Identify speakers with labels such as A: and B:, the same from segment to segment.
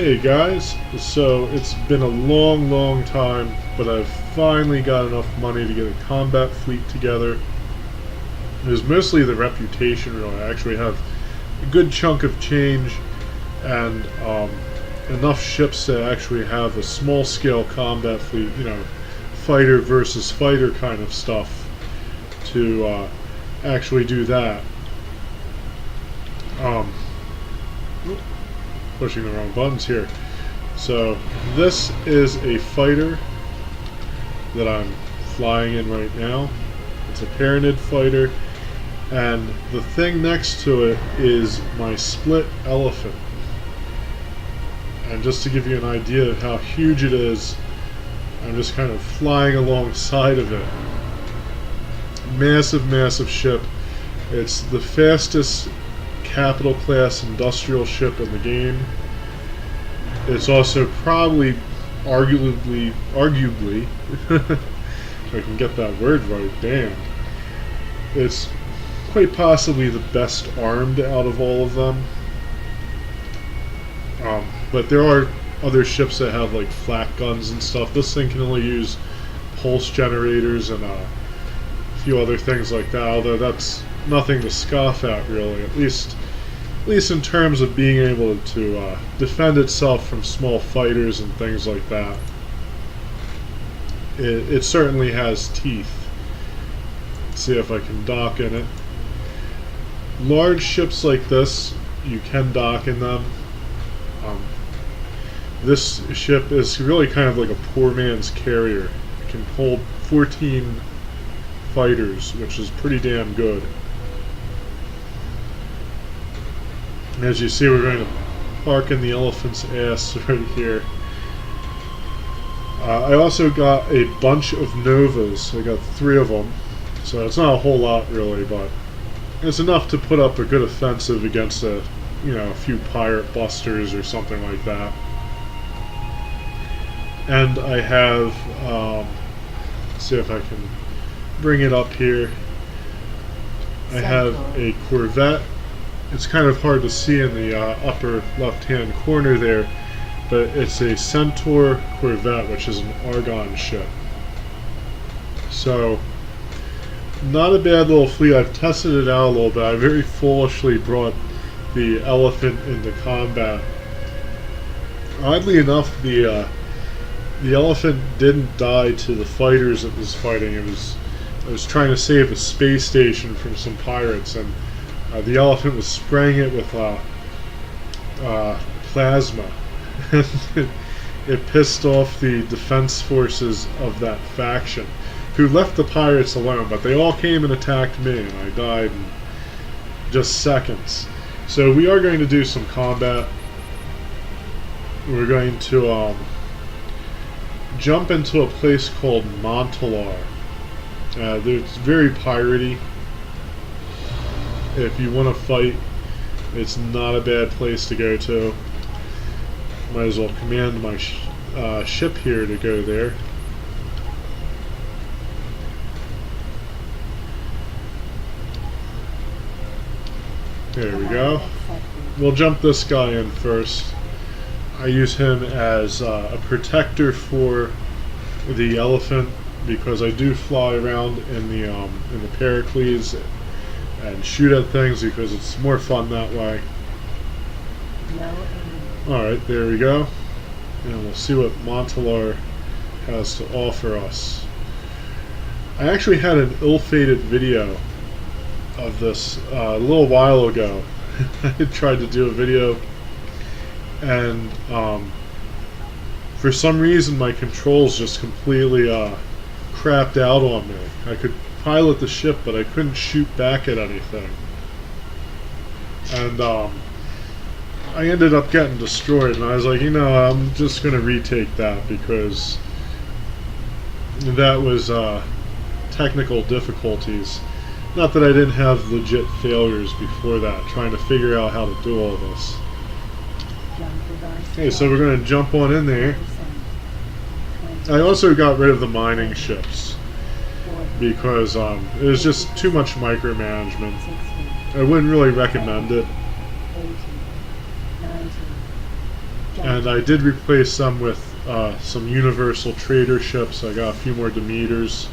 A: Hey guys, so it's been a long time, but I've finally got enough money to get a combat fleet together. It was mostly the reputation, really. I actually have a good chunk of change and enough ships to actually have a small-scale combat fleet, fighter versus fighter kind of stuff, to actually do that. Pushing the wrong buttons here. So this is a fighter that I'm flying in right now. It's a Paranid fighter, and the thing next to it is my split elephant. And just to give you an idea of how huge it is, I'm just kind of flying alongside of it. Massive ship. It's the fastest capital class industrial ship in the game. It's also probably, arguably, if I can get that word right, damn. It's quite possibly the best armed out of all of them. But there are other ships that have like flak guns and stuff. This thing can only use pulse generators and a few other things like that, although that's nothing to scoff at, really. At least in terms of being able to defend itself from small fighters and things like that. It certainly has teeth. Let's see if I can dock in it. Large ships like this, you can dock in them. This ship is really kind of like a poor man's carrier. It can hold 14 fighters, which is pretty damn good. As you see, we're going to park in the elephant's ass right here. I also got a bunch of Novas. I got 3 of them. So it's not a whole lot, really, but it's enough to put up a good offensive against a few pirate busters or something like that. And I have, let's see if I can bring it up here. I have a Corvette. It's kind of hard to see in the upper left-hand corner there, but it's a Centaur Corvette, which is an Argon ship. So, not a bad little fleet. I've tested it out a little bit. I very foolishly brought the elephant into combat. Oddly enough, the elephant didn't die to the fighters it was fighting. I was trying to save a space station from some pirates, and the elephant was spraying it with plasma. It pissed off the defense forces of that faction, who left the pirates alone, but they all came and attacked me, and I died in just seconds. So we are going to do some combat. We're going to jump into a place called Montalar. It's very piratey. If you want to fight, it's not a bad place to go to. Might as well command my ship here to go there. There we go. We'll jump this guy in first. I use him as a protector for the elephant, because I do fly around in the Pericles and shoot at things, because it's more fun that way. Alright, there we go. And we'll see what Montalar has to offer us. I actually had an ill-fated video of this a little while ago. I tried to do a video, and for some reason my controls just completely crapped out on me. I could pilot the ship, but I couldn't shoot back at anything. And I ended up getting destroyed, and I was like, I'm just going to retake that, because that was technical difficulties. Not that I didn't have legit failures before that, trying to figure out how to do all this. Okay, so we're going to jump on in there. I also got rid of the mining ships, because it was just too much micromanagement. I wouldn't really recommend it. And I did replace them with some Universal Trader ships. I got a few more Demeters.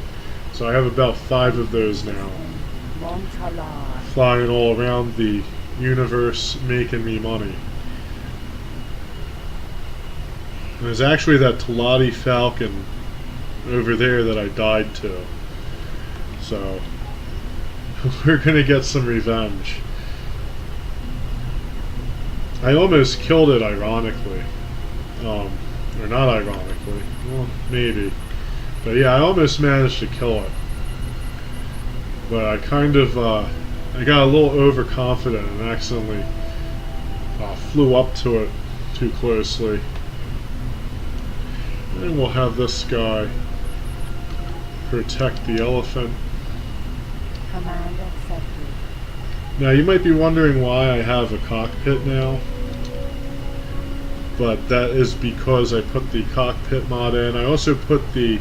A: So I have about 5 of those now. Flying all around the universe, making me money. And there's actually that Talati Falcon over there that I died to. So we're going to get some revenge. I almost killed it, ironically. Or not ironically. Well, maybe. But yeah, I almost managed to kill it. But I kind of, I got a little overconfident and accidentally flew up to it too closely. And we'll have this guy protect the elephant.
B: Command accepted.
A: Now you might be wondering why I have a cockpit now. But that is because I put the cockpit mod in. I also put the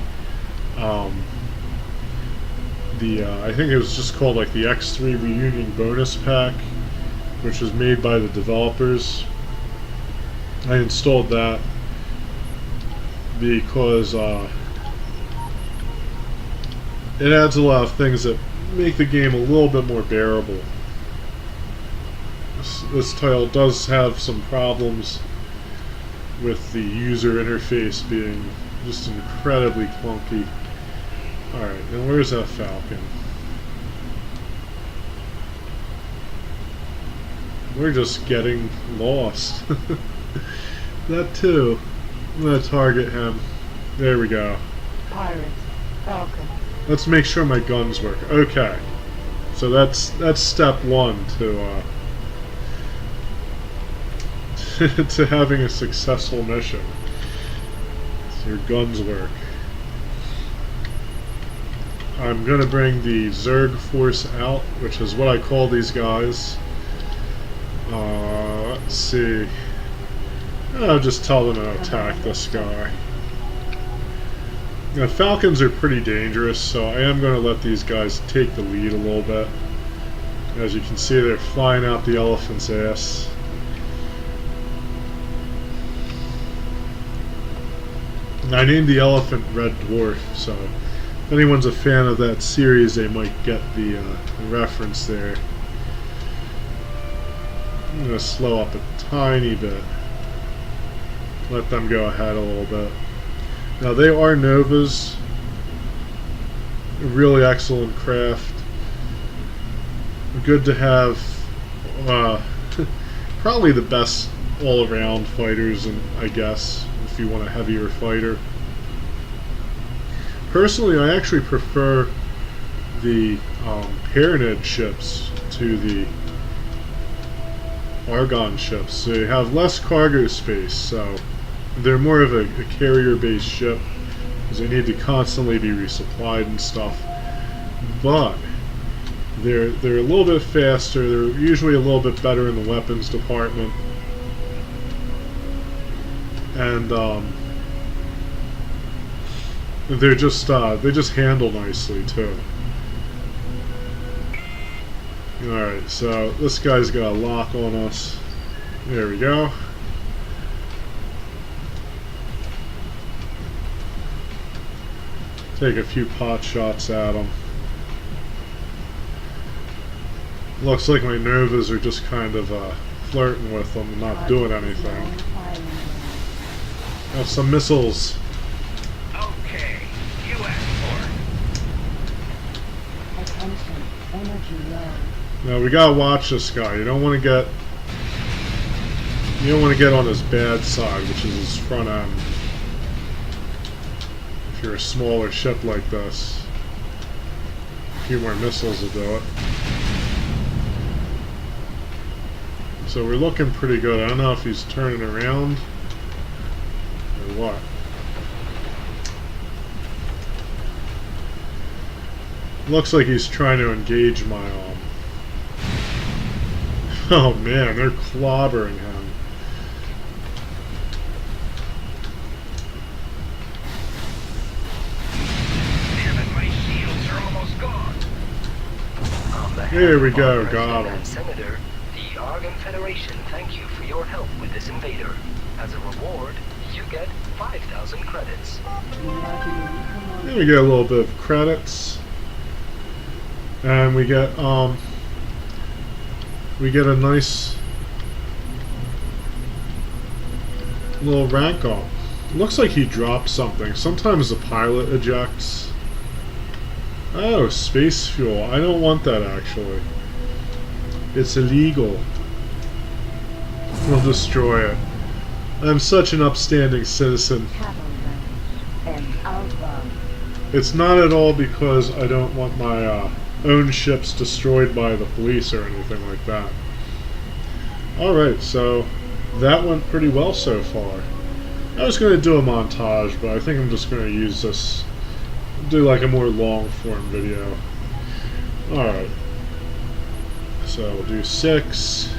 A: I think it was just called like the X3 Reunion Bonus Pack, which was made by the developers. I installed that because it adds a lot of things that make the game a little bit more bearable. This title does have some problems with the user interface being just incredibly clunky. Alright, now where's that Falcon? We're just getting lost. That too. I'm gonna target him. There we go.
B: Pirate. Falcon.
A: Let's make sure my guns work. Okay. So that's step one to to having a successful mission. So your guns work. I'm going to bring the Zerg force out, which is what I call these guys. Let's see. I'll just tell them to attack this guy. Now, Falcons are pretty dangerous, so I am going to let these guys take the lead a little bit. As you can see, they're flying out the elephant's ass. I named the elephant Red Dwarf, so if anyone's a fan of that series, they might get the reference there. I'm going to slow up a tiny bit. Let them go ahead a little bit. Now, they are Novas. A really excellent craft. Good to have probably the best all-around fighters, and I guess, if you want a heavier fighter. Personally, I actually prefer the Paranid ships to the Argon ships. So you have less cargo space, so they're more of a carrier-based ship because they need to constantly be resupplied and stuff. But they're a little bit faster. They're usually a little bit better in the weapons department, and they just handle nicely too. Alright, so this guy's got a lock on us. There we go. Take a few pot shots at him. Looks like my Novas are just kind of flirting with them and not doing anything. Have some missiles.
C: Okay, you asked for it.
B: Attention. Energy low.
A: Now we gotta watch this guy. You don't want to get on his bad side, which is his front end. If you're a smaller ship like this, a few more missiles will do it. So we're looking pretty good. I don't know if he's turning around or what. Looks like he's trying to engage my arm. Oh man, they're clobbering him.
C: Damn it, my shields are almost gone.
A: Here we go, got him.
C: Senator, the Argon Federation thank you for your help with this invader.
D: As a reward, you get 5,000 credits.
A: Then we get a little bit of credits. And we get a nice little rank up. Looks like he dropped something. Sometimes the pilot ejects. Oh, space fuel. I don't want that actually. It's illegal. We'll destroy it. I'm such an upstanding citizen. It's not at all because I don't want my own ships destroyed by the police or anything like that. Alright, so that went pretty well so far. I was going to do a montage, but I think I'm just going to use this, do like a more long form video. Alright. So we'll do 6,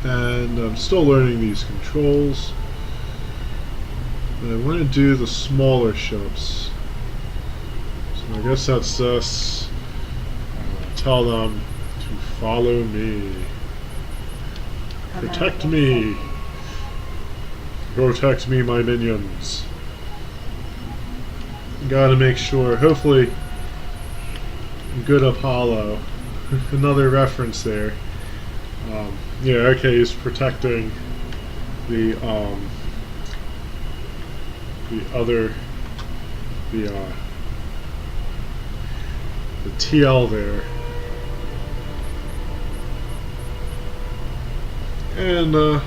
A: and I'm still learning these controls. And I want to do the smaller ships. So I guess that's this. Tell them to follow me. Protect me. Protect me, my minions. Gotta make sure. Hopefully, good Apollo. Another reference there. Yeah, okay, he's protecting the TL there. And we'll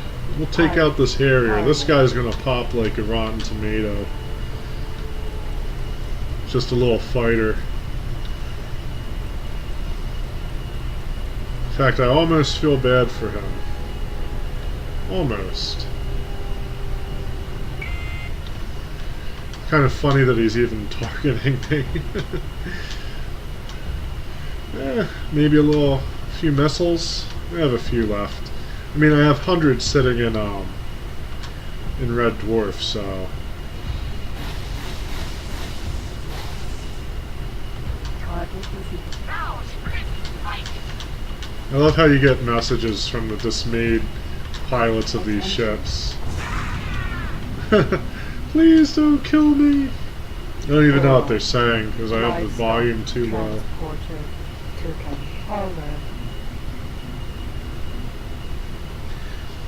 A: take out this Harrier. This guy's gonna pop like a rotten tomato. Just a little fighter. In fact, I almost feel bad for him. Almost. Kind of funny that he's even targeting me. Maybe a few missiles. I have a few left. I mean, I have hundreds sitting in Red Dwarf, so. I love how you get messages from the dismayed pilots of these ships. Please don't kill me. I don't even know what they're saying because I have the volume too low.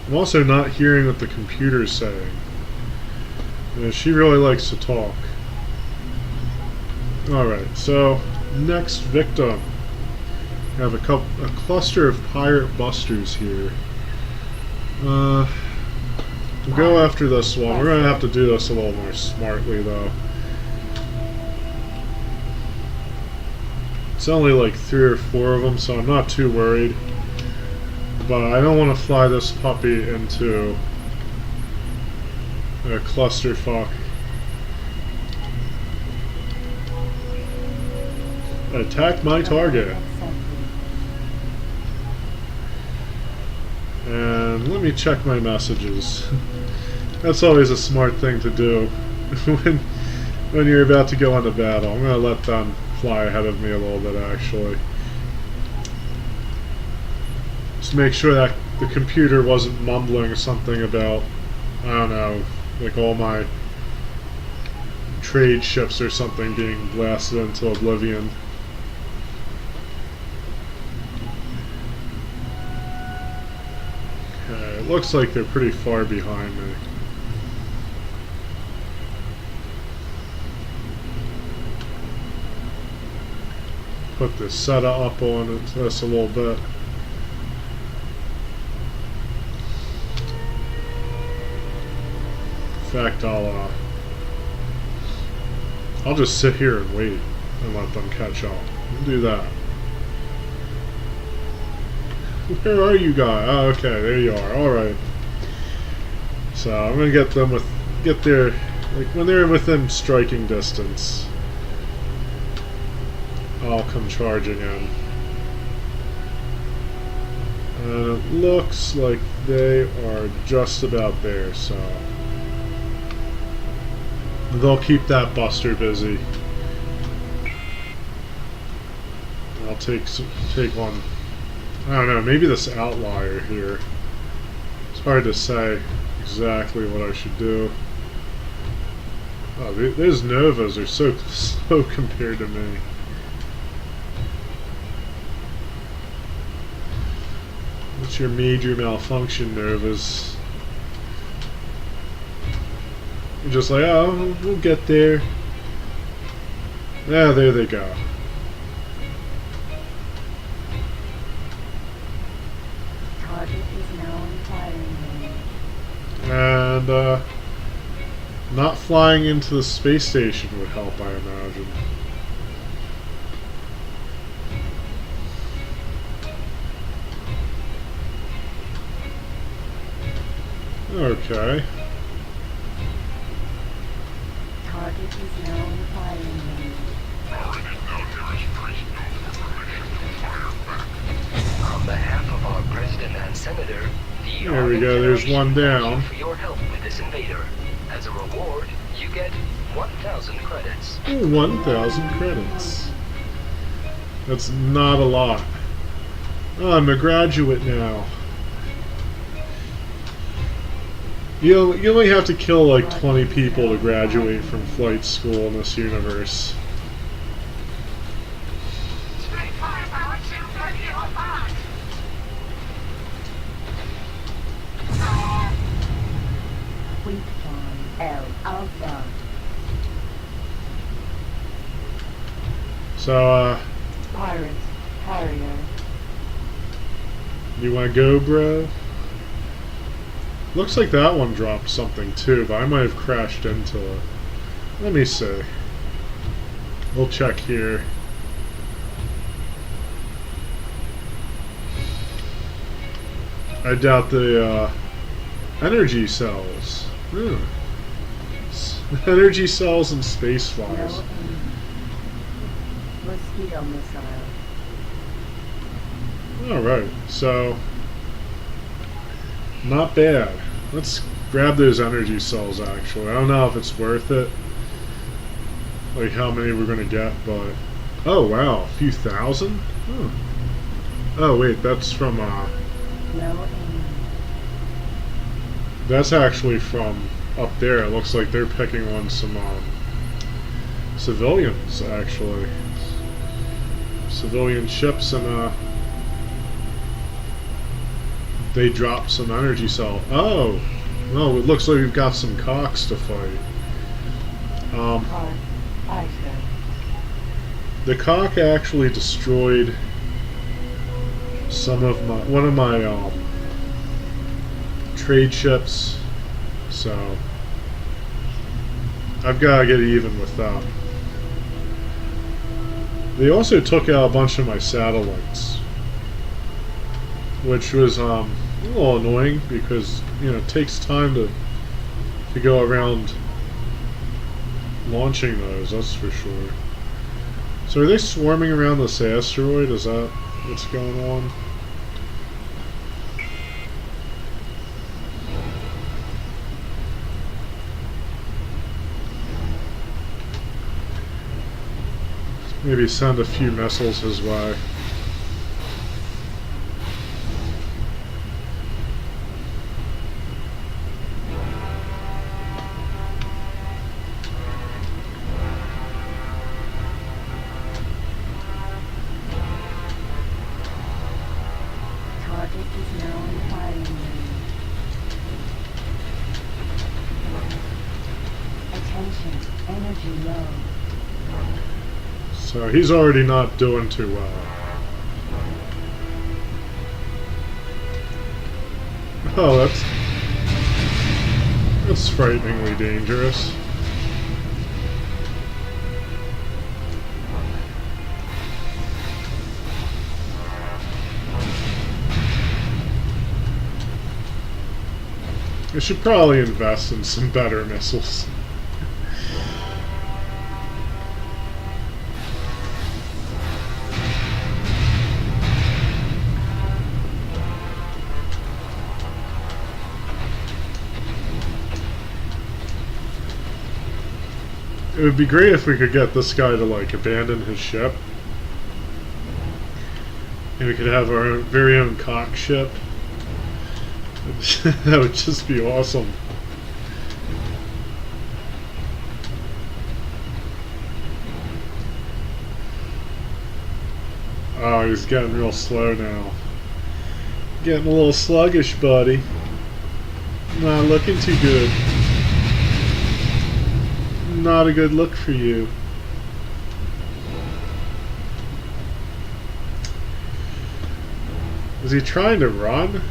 A: I'm also not hearing what the computer's saying. She really likes to talk. Alright, so next victim. I have a cluster of pirate busters here. We'll go after this one. We're going to have to do this a little more smartly, though. It's only like 3 or 4 of them, so I'm not too worried. But I don't want to fly this puppy into a clusterfuck. Attack my target. And let me check my messages. That's always a smart thing to do when you're about to go into battle. I'm going to let them fly ahead of me a little bit, actually. Just make sure that the computer wasn't mumbling something about, I don't know, like all my trade ships or something being blasted into oblivion. Okay, it looks like they're pretty far behind me. Put the setup up on this a little bit. In fact, I'll just sit here and wait and let them catch up. We'll do that. Where are you guys? Oh, okay, there you are. All right. So I'm gonna get there like when they're within striking distance. I'll come charging in. And it looks like they are just about there, so they'll keep that buster busy. I'll take one. I don't know, maybe this outlier here. It's hard to say. exactly what I should do. Oh, those Novas are so slow compared to me. What's your major malfunction, Novas? You're just like, oh, we'll get there. Ah, there they go.
B: Target is now in firing range.
A: And, not flying into the space station would help, I imagine. Okay.
B: Target is now in firing range.
D: On behalf of our president and senator, the
A: There we go, there's one down.
D: Thank you for your help with this invader. As a reward, you get 1,000 credits.
A: Ooh, 1,000 credits. That's not a lot. Oh, I'm a graduate now. You only have to kill like 20 people to graduate from flight school in this universe.
B: Weak farm L Alpha.
A: So,
B: Pirates. Harrier.
A: you wanna go, bro? Looks like that one dropped something too, but I might have crashed into it. Let me see. We'll check here. I doubt the energy cells. Hmm. Energy cells and space flies.
B: No aim. Mosquito missile.
A: Alright, so not bad. Let's grab those energy cells actually. I don't know if it's worth it. Like how many we're gonna get, but oh wow, a few thousand? Hmm. Oh wait, that's from
B: No aim.
A: that's actually from up there. It looks like they're picking on some civilians actually. Civilian ships, and they dropped some energy cell. Oh, no, it looks like we've got some cocks to fight.
B: Car. Iceberg.
A: The cock actually destroyed one of my trade ships, so I've got to get even with them. They also took out a bunch of my satellites, which was a little annoying because it takes time to go around launching those. That's for sure. So are they swarming around this asteroid? Is that what's going on? Maybe send a few missiles his way.
B: Target is now in firing range. Attention. Energy low.
A: So he's already not doing too well. Oh, that's frighteningly dangerous. I should probably invest in some better missiles. It would be great if we could get this guy to like abandon his ship. And we could have our very own cock ship. That would just be awesome. Oh, he's getting real slow now. Getting a little sluggish, buddy. Not looking too good. Not a good look for you. Is he trying to run?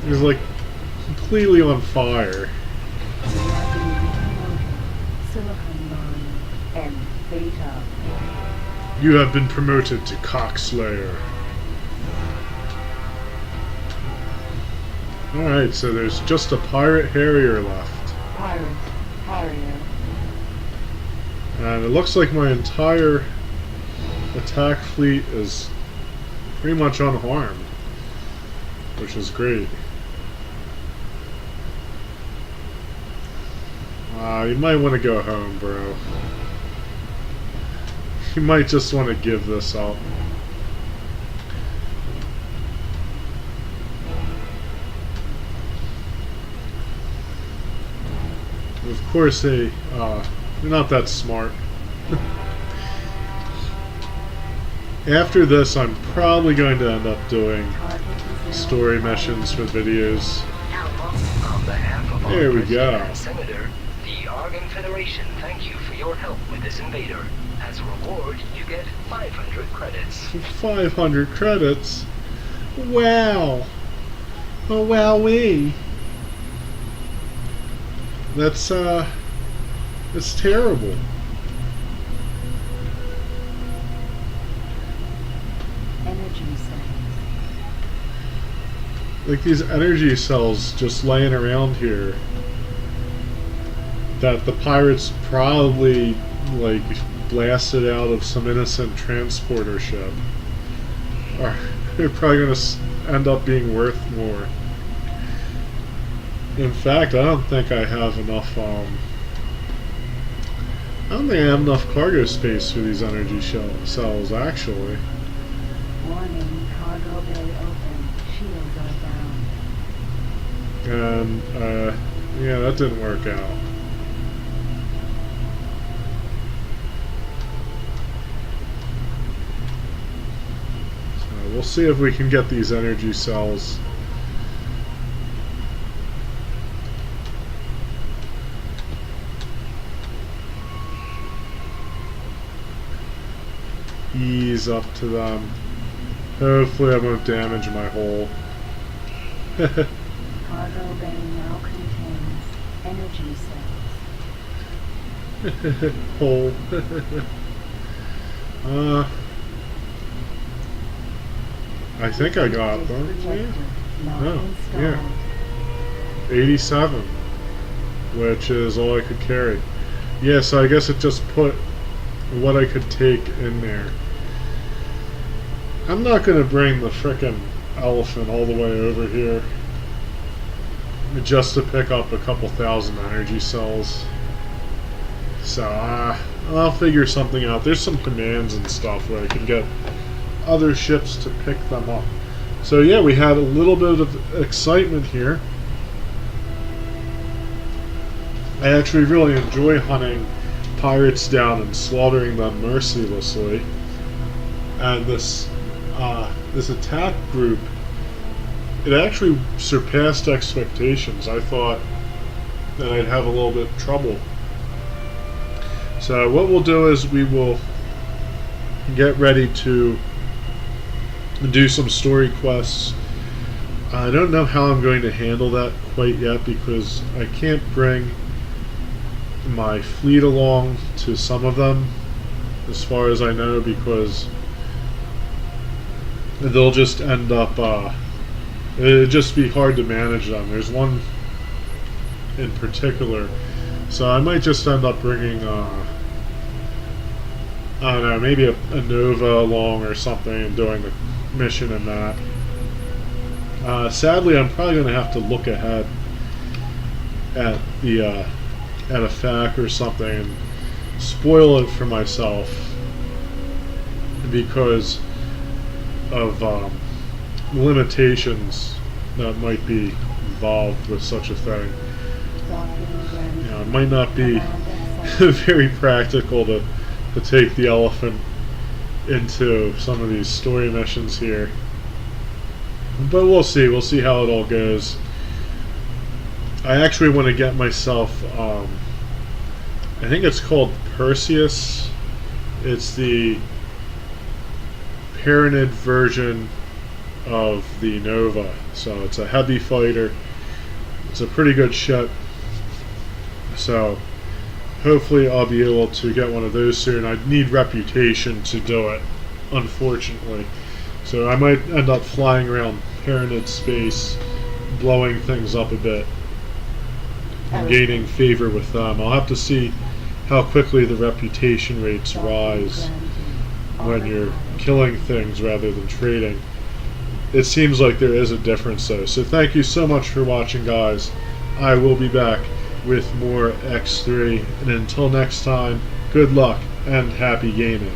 A: He's like completely on fire.
B: Silicon line and beta.
A: You have been promoted to Cockslayer. Alright, so there's just a pirate Harrier left.
B: Pirate Harrier.
A: And it looks like my entire attack fleet is pretty much unharmed, which is great. You might want to go home, bro. You might just want to give this up. Of course, they're not that smart. After this, I'm probably going to end up doing story missions for videos.
D: On behalf of all
A: There we
D: President
A: go.
D: and Senator, the Argon Federation thank you for your help with this invader. As a reward, you get 500 credits.
A: 500 credits? Wow. Oh, wowee. That's terrible.
B: Energy cells.
A: Like these energy cells just laying around here that the pirates probably like blasted out of some innocent transporter ship. Or they're probably going to end up being worth more. In fact, I don't think I have enough I don't think I have enough cargo space for these energy cells actually.
B: Warning, cargo bay open. Shields are down.
A: And yeah, that didn't work out. So we'll see if we can get these energy cells. Ease up to them. Hopefully I won't damage my hull.
B: Cargo bay now contains energy cells.
A: Hull. I think I got them.
B: Projector not
A: Oh,
B: installed.
A: yeah. 87, which is all I could carry. Yeah, so I guess it just put what I could take in there. I'm not going to bring the frickin' elephant all the way over here just to pick up a couple thousand energy cells. So I'll figure something out. There's some commands and stuff where I can get other ships to pick them up. So yeah, we had a little bit of excitement here. I actually really enjoy hunting pirates down and slaughtering them mercilessly. And this attack group, it actually surpassed expectations. I thought that I'd have a little bit of trouble. So what we'll do is we will get ready to do some story quests. I don't know how I'm going to handle that quite yet because I can't bring my fleet along to some of them, as far as I know, because they'll just end up it'd just be hard to manage them. There's one in particular, so I might just end up bringing I don't know, maybe a Nova along or something and doing the mission in that. Sadly, I'm probably going to have to look ahead at the at a FAQ or something and spoil it for myself because of limitations that might be involved with such a thing. You know, it might not be very practical to take the elephant into some of these story missions here. But we'll see. We'll see how it all goes. I actually want to get myself, I think it's called Perseus. It's the Pyranid version of the Nova. So it's a heavy fighter. It's a pretty good ship. So hopefully I'll be able to get one of those soon. I need reputation to do it, unfortunately. So I might end up flying around Pyranid space, blowing things up a bit, and gaining favor with them. I'll have to see how quickly the reputation rates rise when you're killing things rather than trading. It seems like there is a difference though. So thank you so much for watching, guys. I will be back with more X3, and until next time, good luck and happy gaming.